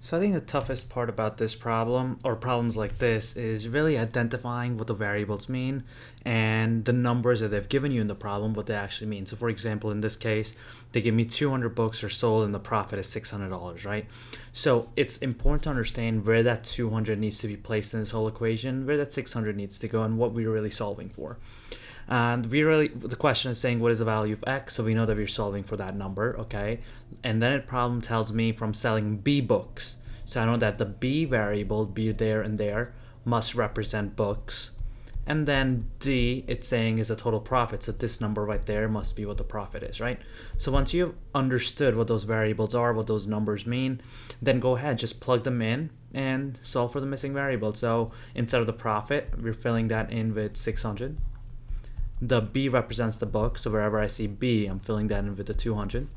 So I think the toughest part about this problem, or problems like this, is really identifying what the variables mean and the numbers that they've given you in the problem, what they actually mean. So for example, in this case, they give me 200 books are sold and the profit is $600, right? So it's important to understand where that 200 needs to be placed in this whole equation, where that 600 needs to go, and what we're really solving for. And the question is saying what is the value of x, so we know that we're solving for that number, okay? And then the problem tells me from selling b books, so I know that the b variable, b there and there, must represent books. And then d, it's saying is the total profit, so this number right there must be what the profit is, right? So once you've understood what those variables are, what those numbers mean, then go ahead, just plug them in and solve for the missing variable. So instead of the profit, we're filling that in with 600. The B represents the book, so wherever I see B, I'm filling that in with the 200.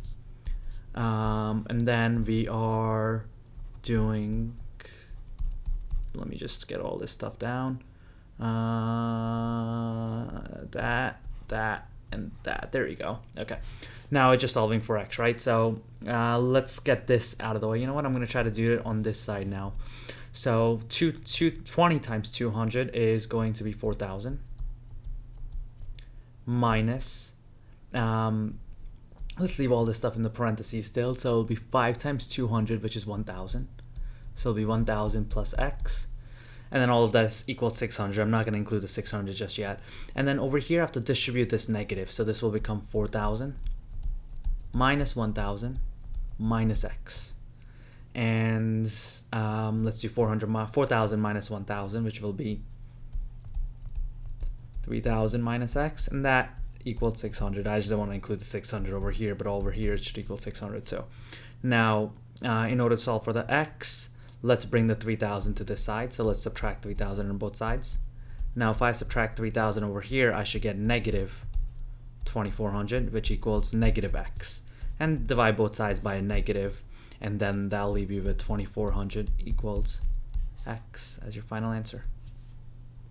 And then we are doing, let me just get all this stuff down. That, and that. There you go. Okay. Now it's just solving for x, right? So let's get this out of the way. You know what? I'm going to try to do it on this side now. So 20 times 200 is going to be 4,000. Minus, let's leave all this stuff in the parentheses still, so it'll be 5 times 200, which is 1,000, so it'll be 1,000 plus x, and then all of that is equal 600. I'm not going to include the 600 just yet. And then over here I have to distribute this negative, so this will become 4,000 minus 1,000 minus x, and let's do 4,000 minus 1,000, which will be 3,000 minus x, and that equals 600. I just don't want to include the 600 over here, but over here it should equal 600. So now in order to solve for the x, let's bring the 3,000 to this side. So let's subtract 3,000 on both sides. Now if I subtract 3,000 over here, I should get negative 2,400, which equals negative x, and divide both sides by a negative, and then that'll leave you with 2,400 equals x as your final answer.